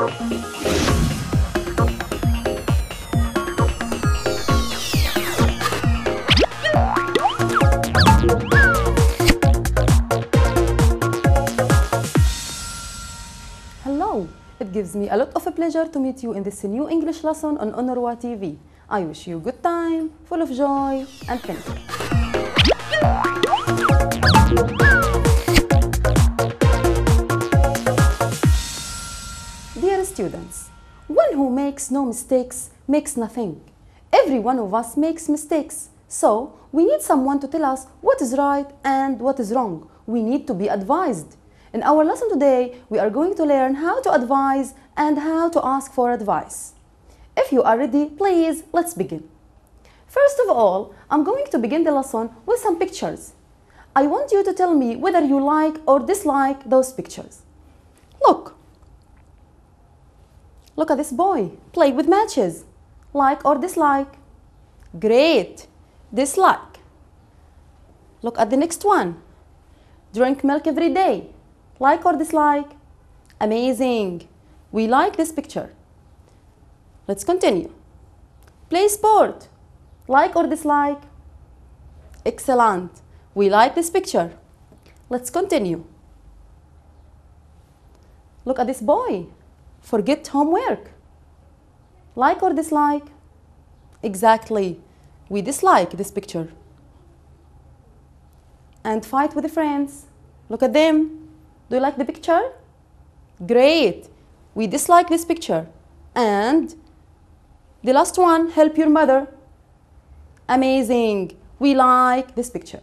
Hello! It gives me a lot of pleasure to meet you in this new English lesson on أونروا TV. I wish you good time, full of joy and fun. Dear students, one who makes no mistakes makes nothing. Every one of us makes mistakes. So, we need someone to tell us what is right and what is wrong. We need to be advised. In our lesson today, we are going to learn how to advise and how to ask for advice. If you are ready, please, let's begin. First of all, I'm going to begin the lesson with some pictures. I want you to tell me whether you like or dislike those pictures. Look. Look at this boy, play with matches. Like or dislike? Great. Dislike. Look at the next one. Drink milk every day. Like or dislike? Amazing. We like this picture. Let's continue. Play sport. Like or dislike? Excellent. We like this picture. Let's continue. Look at this boy. Forget homework. Like or dislike? Exactly. We dislike this picture. And fight with friends. Look at them. Do you like the picture? Great. We dislike this picture. And the last one, help your mother. Amazing. We like this picture.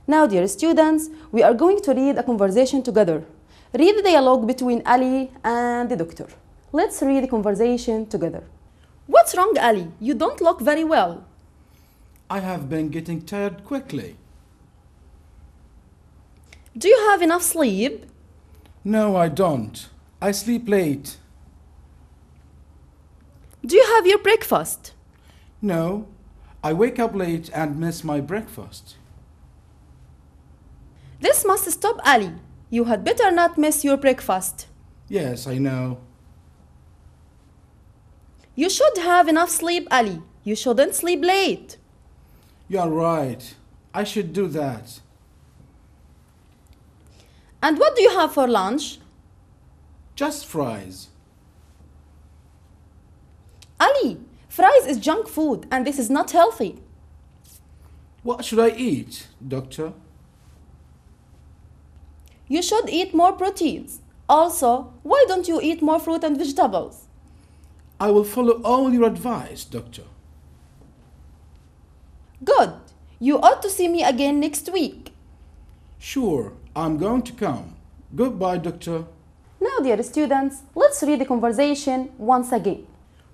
Now, dear students, we are going to read a conversation together. Read the dialogue between Ali and the doctor. Let's read the conversation together. What's wrong, Ali? You don't look very well. I have been getting tired quickly. Do you have enough sleep? No, I don't. I sleep late. Do you have your breakfast? No, I wake up late and miss my breakfast. This must stop, Ali. You had better not miss your breakfast. Yes, I know. You should have enough sleep, Ali. You shouldn't sleep late. You're right. I should do that. And what do you have for lunch? Just fries. Ali, fries is junk food and this is not healthy. What should I eat, doctor? You should eat more proteins. Also, why don't you eat more fruit and vegetables? I will follow all your advice, doctor. Good. You ought to see me again next week. Sure, I'm going to come. Goodbye, doctor. Now, dear students, let's read the conversation once again.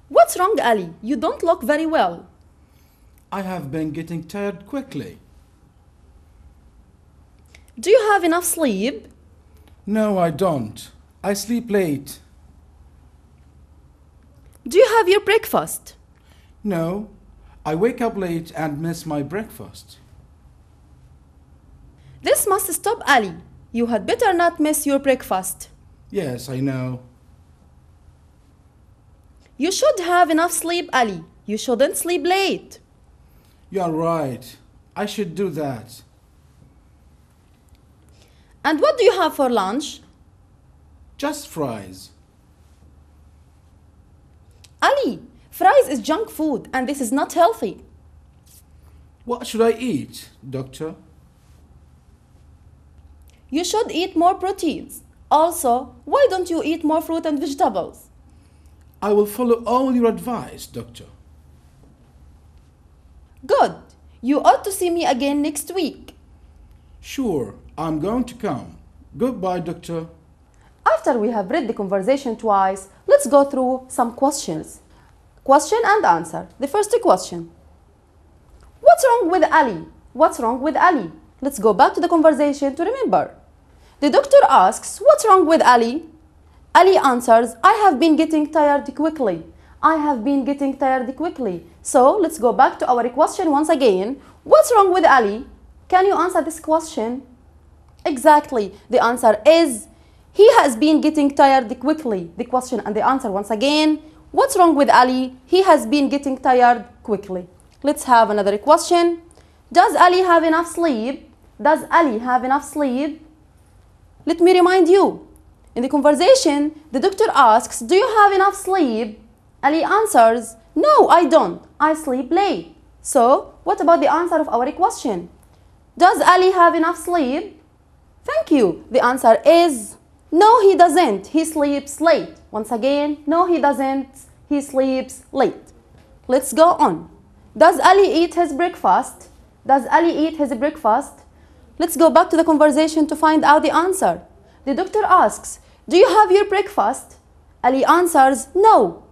What's wrong, Ali? You don't look very well. I have been getting tired quickly. Do you have enough sleep? No, I don't. I sleep late. Do you have your breakfast? No, I wake up late and miss my breakfast. This must stop, Ali. You had better not miss your breakfast. Yes, I know. You should have enough sleep, Ali. You shouldn't sleep late. You're right. I should do that. And what do you have for lunch? Just fries. Ali, fries is junk food and this is not healthy. What should I eat, doctor? You should eat more proteins. Also, why don't you eat more fruit and vegetables? I will follow all your advice, doctor. Good. You ought to see me again next week. Sure, I'm going to come. Goodbye, doctor. After we have read the conversation twice, let's go through some questions. Question and answer. The first question. What's wrong with Ali? What's wrong with Ali? Let's go back to the conversation to remember. The doctor asks, what's wrong with Ali? Ali answers, I have been getting tired quickly. I have been getting tired quickly. So let's go back to our question once again. What's wrong with Ali? Can you answer this question? Exactly. The answer is He has been getting tired quickly. The question and the answer once again. What's wrong with Ali? He has been getting tired quickly. Let's have another question. Does Ali have enough sleep? Does Ali have enough sleep? Let me remind you. In the conversation, the doctor asks, do you have enough sleep? Ali answers, no, I don't. I sleep late. So, what about the answer of our question? Does Ali have enough sleep? Thank you. The answer is, no, he doesn't. He sleeps late. Once again, no, he doesn't. He sleeps late. Let's go on. Does Ali eat his breakfast? Does Ali eat his breakfast? Let's go back to the conversation to find out the answer. The doctor asks, do you have your breakfast? Ali answers, no,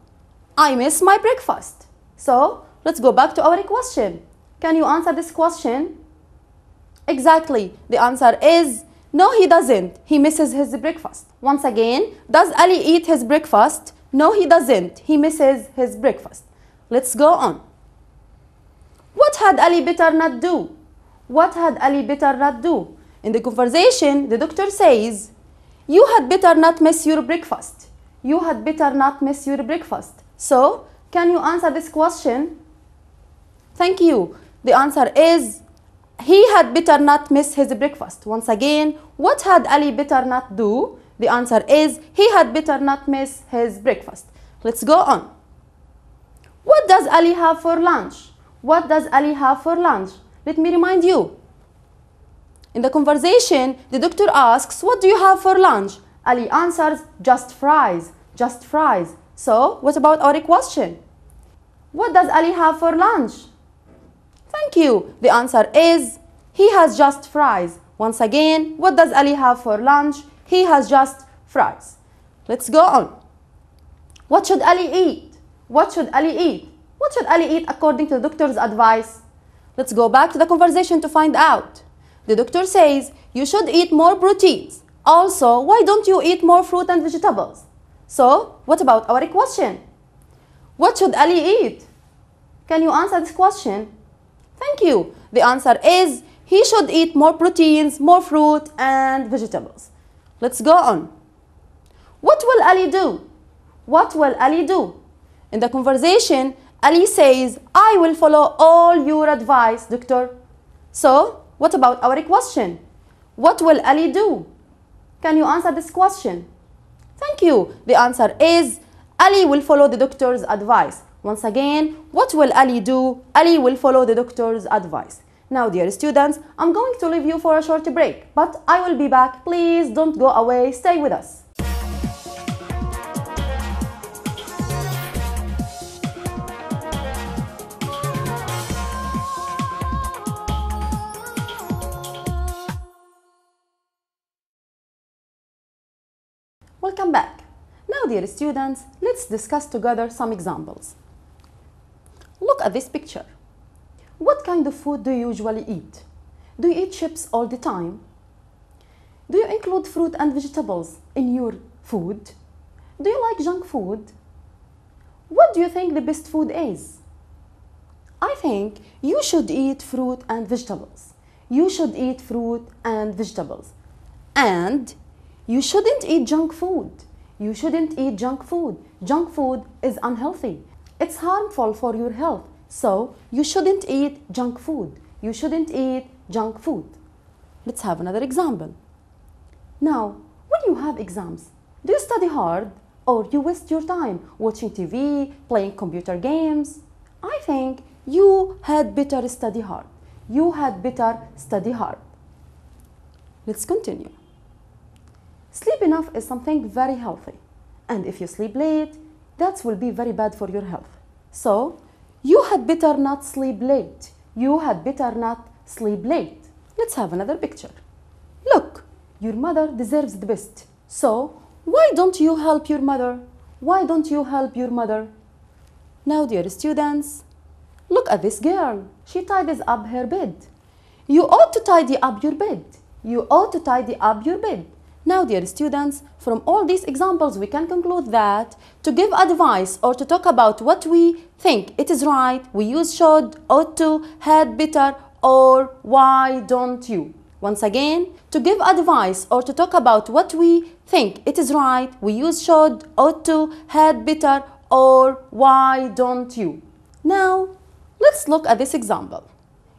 I miss my breakfast. So, let's go back to our question. Can you answer this question? Exactly. The answer is, no, he doesn't. He misses his breakfast. Once again, does Ali eat his breakfast? No, he doesn't. He misses his breakfast. Let's go on. What had Ali better not do? What had Ali better not do? In the conversation, the doctor says, you had better not miss your breakfast. You had better not miss your breakfast. So, can you answer this question? Thank you. The answer is, he had better not miss his breakfast. Once again, what had Ali better not do? The answer is, he had better not miss his breakfast. Let's go on. What does Ali have for lunch? What does Ali have for lunch? Let me remind you. In the conversation, the doctor asks, what do you have for lunch? Ali answers, just fries, just fries. So, what about our question? What does Ali have for lunch? Thank you. The answer is, he has just fries. Once again, what does Ali have for lunch? He has just fries. Let's go on. What should Ali eat? What should Ali eat? What should Ali eat according to the doctor's advice? Let's go back to the conversation to find out. The doctor says, you should eat more proteins. Also, why don't you eat more fruit and vegetables? So, what about our question? What should Ali eat? Can you answer this question? Thank you. The answer is, he should eat more proteins, more fruit and vegetables. Let's go on. What will Ali do? What will Ali do? In the conversation, Ali says, I will follow all your advice, doctor. So, what about our question? What will Ali do? Can you answer this question? Thank you. The answer is, Ali will follow the doctor's advice. Once again, what will Ali do? Ali will follow the doctor's advice. Now, dear students, I'm going to leave you for a short break, but I will be back. Please don't go away. Stay with us. Welcome back. Now, dear students, let's discuss together some examples. Look at this picture. What kind of food do you usually eat? Do you eat chips all the time? Do you include fruit and vegetables in your food? Do you like junk food? What do you think the best food is? I think you should eat fruit and vegetables. You should eat fruit and vegetables. And you shouldn't eat junk food. You shouldn't eat junk food. Junk food is unhealthy. It's harmful for your health. So, you shouldn't eat junk food. You shouldn't eat junk food. Let's have another example. Now, when you have exams, do you study hard or you waste your time watching TV, playing computer games? I think you had better study hard. You had better study hard. Let's continue. Sleep enough is something very healthy. And if you sleep late, that will be very bad for your health. So, you had better not sleep late. You had better not sleep late. Let's have another picture. Look, your mother deserves the best. So, why don't you help your mother? Why don't you help your mother? Now, dear students, look at this girl. She tidies up her bed. You ought to tidy up your bed. You ought to tidy up your bed. Now, dear students, from all these examples, we can conclude that to give advice or to talk about what we think it is right, we use should, ought to, had better, or why don't you. Once again, to give advice or to talk about what we think it is right, we use should, ought to, had better, or why don't you. Now, let's look at this example.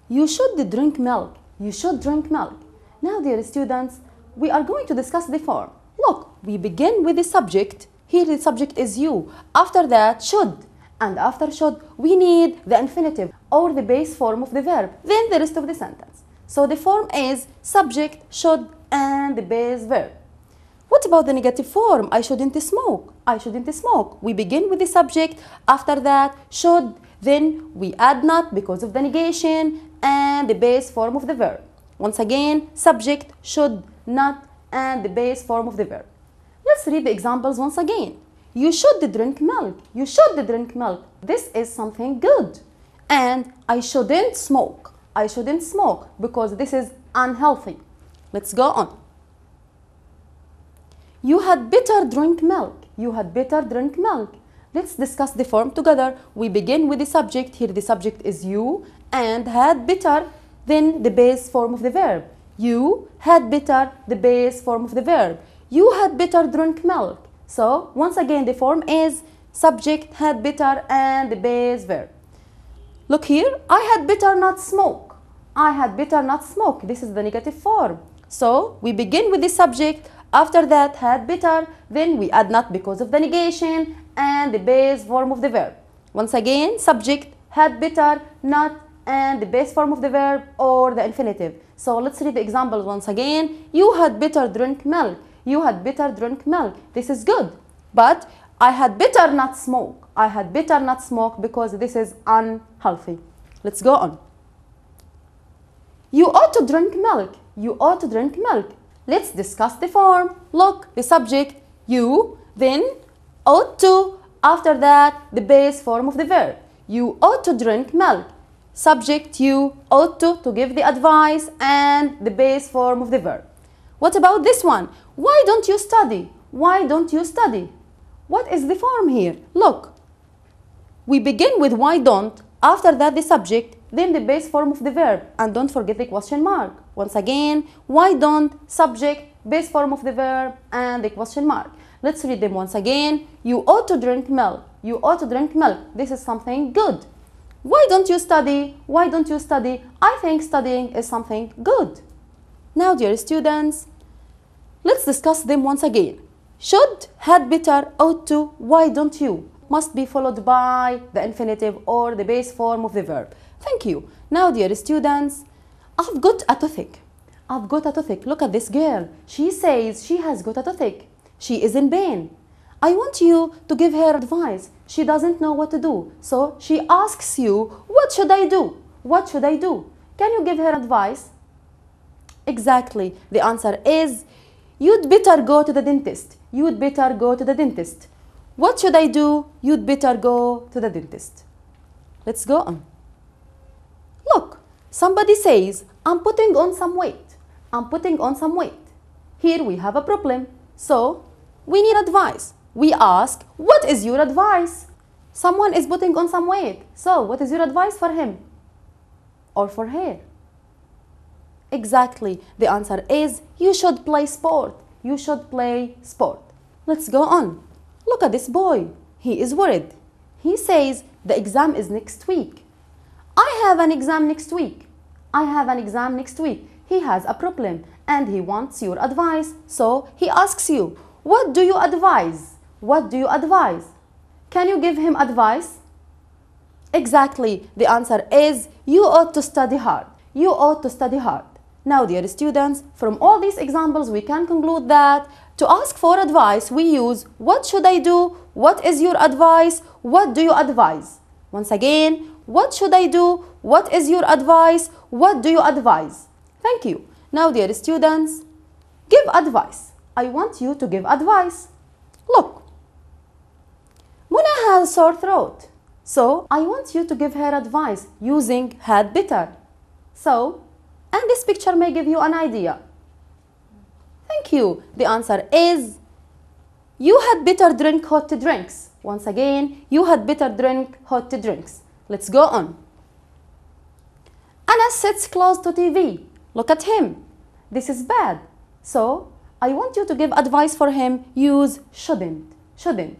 You should drink milk. You should drink milk. Now, dear students, we are going to discuss the form. Look, we begin with the subject. Here the subject is you. After that, should. And after should, we need the infinitive or the base form of the verb. Then the rest of the sentence. So the form is subject, should, and the base verb. What about the negative form? I shouldn't smoke. I shouldn't smoke. We begin with the subject. After that, should. Then we add not because of the negation and the base form of the verb. Once again, subject, should, not, and the base form of the verb. Let's read the examples once again. You should drink milk. You should drink milk. This is something good. And I shouldn't smoke. I shouldn't smoke because this is unhealthy. Let's go on. You had better drink milk. You had better drink milk. Let's discuss the form together. We begin with the subject. Here the subject is you and had better, then the base form of the verb. You had better, the base form of the verb. You had better drink milk. So once again the form is subject, had better, and the base verb. Look here, I had better not smoke. I had better not smoke. This is the negative form. So we begin with the subject. After that, had better, then we add not because of the negation and the base form of the verb. Once again, subject, had better, not, and the base form of the verb or the infinitive. So let's read the examples once again. You had better drink milk. You had better drink milk. This is good. But I had better not smoke. I had better not smoke because this is unhealthy. Let's go on. You ought to drink milk. You ought to drink milk. Let's discuss the form. Look, the subject, you, then ought to, after that, the base form of the verb. You ought to drink milk. Subject, you, ought to give the advice, and the base form of the verb. What about this one? Why don't you study? Why don't you study? What is the form here? Look, we begin with why don't, after that the subject, then the base form of the verb, and don't forget the question mark. Once again, why don't, subject, base form of the verb, and the question mark. Let's read them once again. You ought to drink milk. You ought to drink milk. This is something good. Why don't you study? Why don't you study? I think studying is something good. Now, dear students, let's discuss them once again. Should, had better, ought to, why don't you must be followed by the infinitive or the base form of the verb. Thank you. Now, dear students, I've got a toothache. I've got a toothache. Look at this girl. She says she has got a toothache. She is in pain. I want you to give her advice. She doesn't know what to do. So she asks you, what should I do? What should I do? Can you give her advice? Exactly. The answer is, you'd better go to the dentist. You'd better go to the dentist. What should I do? You'd better go to the dentist. Let's go on. Look, somebody says, I'm putting on some weight. I'm putting on some weight. Here we have a problem. So we need advice. We ask, what is your advice? Someone is putting on some weight. So what is your advice for him or for her? Exactly. The answer is, you should play sport. You should play sport. Let's go on. Look at this boy. He is worried. He says, the exam is next week. I have an exam next week. I have an exam next week. He has a problem and he wants your advice. So he asks you, what do you advise? What do you advise? Can you give him advice? Exactly. The answer is, you ought to study hard. You ought to study hard. Now, dear students, from all these examples, we can conclude that to ask for advice, we use what should I do? What is your advice? What do you advise? Once again, what should I do? What is your advice? What do you advise? Thank you. Now, dear students, give advice. I want you to give advice. Look, Muna has a sore throat. So, I want you to give her advice using had better. So, and this picture may give you an idea. Thank you. The answer is, you had better drink hot drinks. Once again, you had better drink hot drinks. Let's go on. Anas sits close to TV. Look at him. This is bad. So, I want you to give advice for him. Use shouldn't. Shouldn't.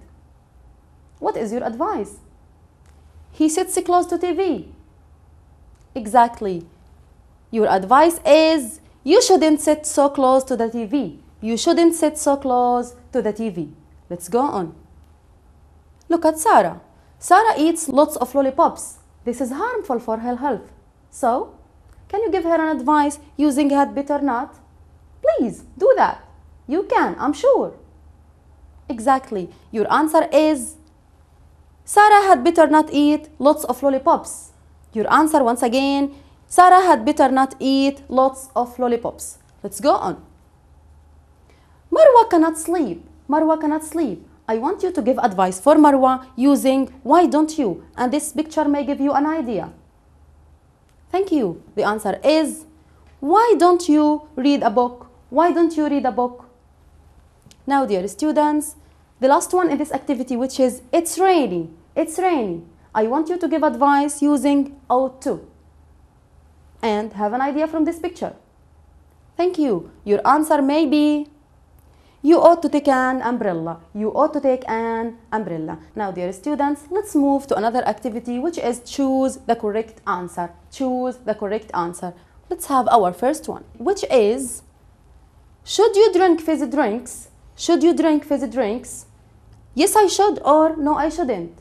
What is your advice? He sits close to TV. Exactly. Your advice is you shouldn't sit so close to the TV. You shouldn't sit so close to the TV. Let's go on. Look at Sarah. Sarah eats lots of lollipops. This is harmful for her health. So, can you give her an advice using had better not? Please do that. You can, I'm sure. Exactly. Your answer is Sarah had better not eat lots of lollipops. Your answer once again, Sarah had better not eat lots of lollipops. Let's go on. Marwa cannot sleep. Marwa cannot sleep. I want you to give advice for Marwa using why don't you? And this picture may give you an idea. Thank you. The answer is why don't you read a book? Why don't you read a book? Now, dear students, the last one in this activity, which is it's rainy. It's rainy. I want you to give advice using ought to. And have an idea from this picture. Thank you. Your answer may be you ought to take an umbrella. You ought to take an umbrella. Now, dear students, let's move to another activity, which is choose the correct answer. Choose the correct answer. Let's have our first one, which is should you drink fizzy drinks? Should you drink fizzy drinks? Yes, I should, or no, I shouldn't.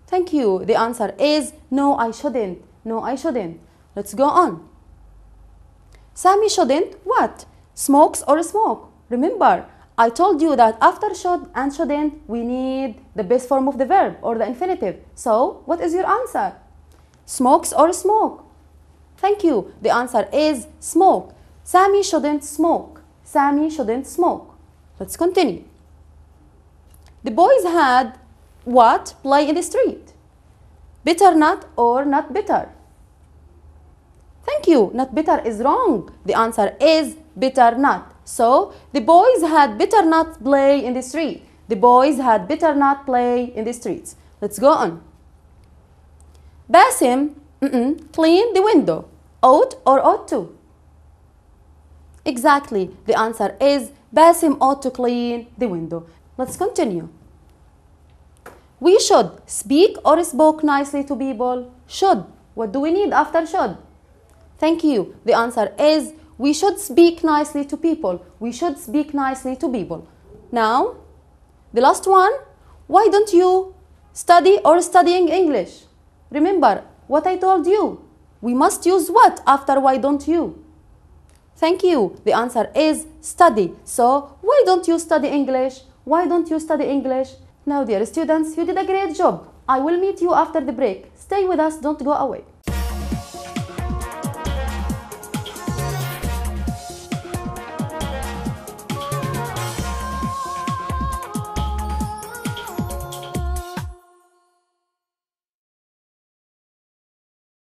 Thank you. The answer is no, I shouldn't. No, I shouldn't. Let's go on. Sammy shouldn't what? Smokes or smoke? Remember, I told you that after should and shouldn't, we need the base form of the verb or the infinitive. So, what is your answer? Smokes or smoke? Thank you. The answer is smoke. Sammy shouldn't smoke. Sammy shouldn't smoke. Let's continue. The boys had what? Play in the street. Bitter nut or not bitter? Thank you. Not bitter is wrong. The answer is bitter nut. So, the boys had bitter nut play in the street. The boys had bitter nut play in the streets. Let's go on. Basim clean the window. Ought or ought to? Exactly. The answer is Basim ought to clean the window. Let's continue. We should speak or spoke nicely to people. Should. What do we need after should? Thank you. The answer is we should speak nicely to people. We should speak nicely to people. Now, the last one. Why don't you study or studying English? Remember what I told you. We must use what after why don't you? Thank you. The answer is study. So, why don't you study English? Why don't you study English? Now, dear students, you did a great job. I will meet you after the break. Stay with us. Don't go away.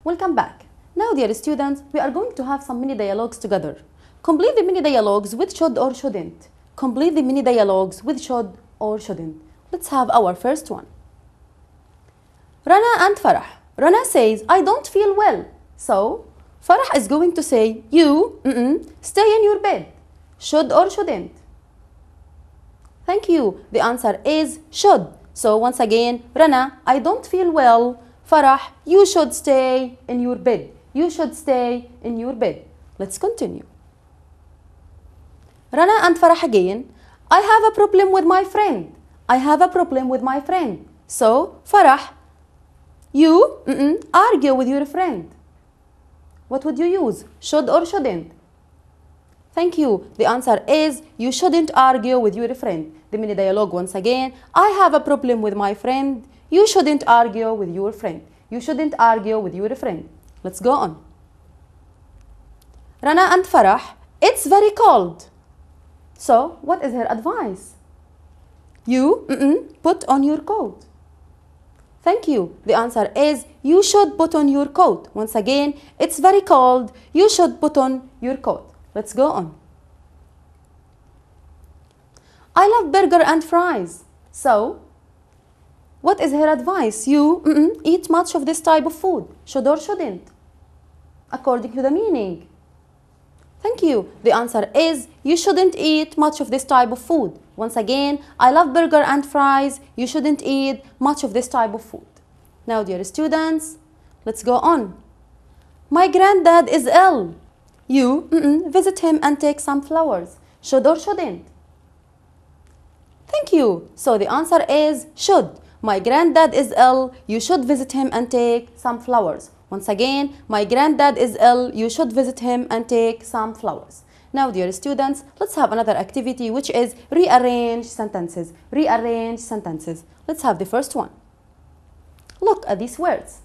Welcome back. Now, dear students, we are going to have some mini dialogues together. Complete the mini dialogues with should or shouldn't. Complete the mini dialogues with should or shouldn't. Let's have our first one. Rana and Farah. Rana says, I don't feel well. So, Farah is going to say, you, stay in your bed. Should or shouldn't? Thank you. The answer is should. So, once again, Rana, I don't feel well. Farah, you should stay in your bed. You should stay in your bed. Let's continue. Rana and Farah again. I have a problem with my friend. I have a problem with my friend. So, Farah, you argue with your friend. What would you use? Should or shouldn't? Thank you. The answer is you shouldn't argue with your friend. The mini dialogue once again. I have a problem with my friend. You shouldn't argue with your friend. You shouldn't argue with your friend. Let's go on. Rana and Farah, it's very cold. So, what is her advice? You put on your coat. Thank you. The answer is you should put on your coat. Once again, it's very cold. You should put on your coat. Let's go on. I love burger and fries. So, what is her advice? You eat much of this type of food. Should or shouldn't? According to the meaning. Thank you. The answer is you shouldn't eat much of this type of food. Once again, I love burger and fries. You shouldn't eat much of this type of food. Now, dear students, let's go on. My granddad is ill. You visit him and take some flowers. Should or shouldn't? Thank you. So the answer is should. My granddad is ill. You should visit him and take some flowers. Once again, my granddad is ill. You should visit him and take some flowers. Now, dear students, let's have another activity, which is rearrange sentences. Rearrange sentences. Let's have the first one. Look at these words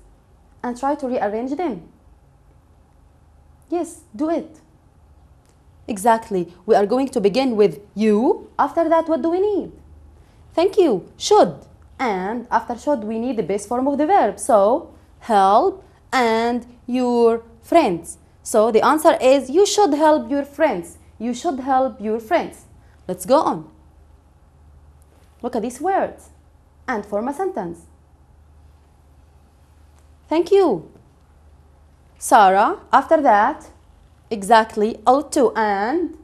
and try to rearrange them. Yes, do it. Exactly. We are going to begin with you. After that, what do we need? Thank you. Should. And after should, we need the base form of the verb. So, help and your friends. So, the answer is you should help your friends. You should help your friends. Let's go on. Look at these words and form a sentence. Thank you. Sarah, after that, exactly, ought to, and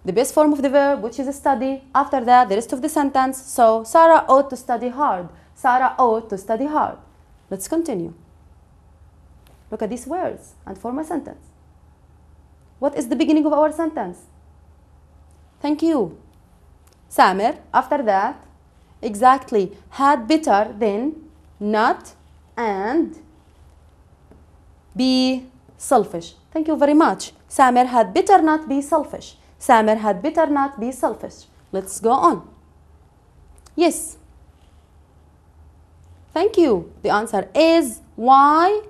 the base form of the verb, which is study. After that, the rest of the sentence. So, Sarah ought to study hard. Sarah ought to study hard. Let's continue. Look at these words and form a sentence. What is the beginning of our sentence? Thank you. Samir, after that, exactly, had better than not and be selfish. Thank you very much. Samir had better not be selfish. Samir had better not be selfish. Let's go on. Yes. Thank you. The answer is why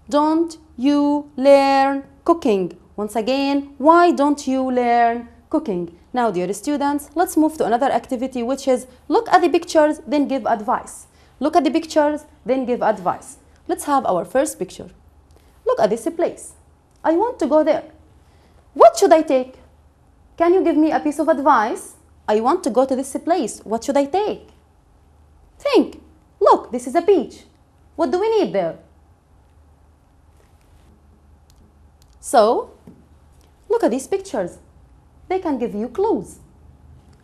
don't you learn cooking? Once again, why don't you learn cooking? Now, dear students, let's move to another activity, which is look at the pictures, then give advice. Look at the pictures, then give advice. Let's have our first picture. Look at this place. I want to go there. What should I take? Can you give me a piece of advice? I want to go to this place. What should I take? Think. Look, this is a beach. What do we need there? So, look at these pictures. They can give you clues.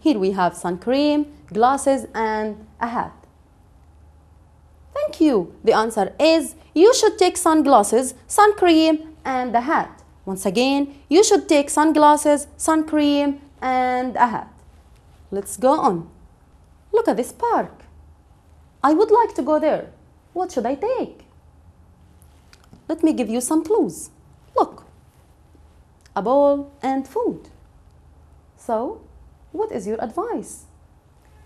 Here we have sun cream, glasses, and a hat. Thank you. The answer is you should take sunglasses, sun cream, and a hat. Once again, you should take sunglasses, sun cream, and a hat. Let's go on. Look at this park. I would like to go there. What should I take? Let me give you some clues. Look, a ball and food. So, what is your advice?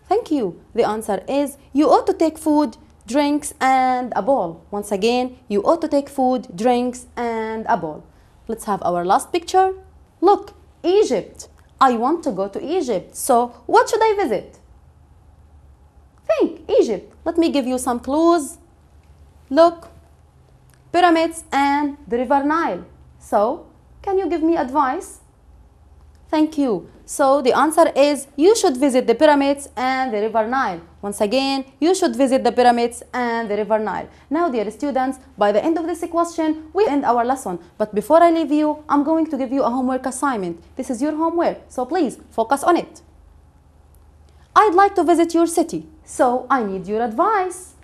Thank you. The answer is you ought to take food, drinks, and a ball. Once again, you ought to take food, drinks, and a ball. Let's have our last picture. Look, Egypt. I want to go to Egypt. So, what should I visit? Think, Egypt. Let me give you some clues. Look, pyramids and the river Nile. So, can you give me advice? Thank you. So, the answer is you should visit the pyramids and the river Nile. Once again, you should visit the pyramids and the river Nile. Now, dear students, by the end of this question, we end our lesson. But before I leave you, I'm going to give you a homework assignment. This is your homework, so please focus on it. I'd like to visit your city, so I need your advice.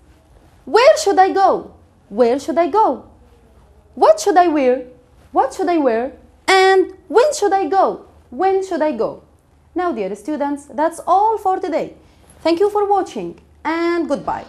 Where should I go? Where should I go? What should I wear? What should I wear? And when should I go? When should I go? Now, dear students, that's all for today. Thank you for watching and goodbye.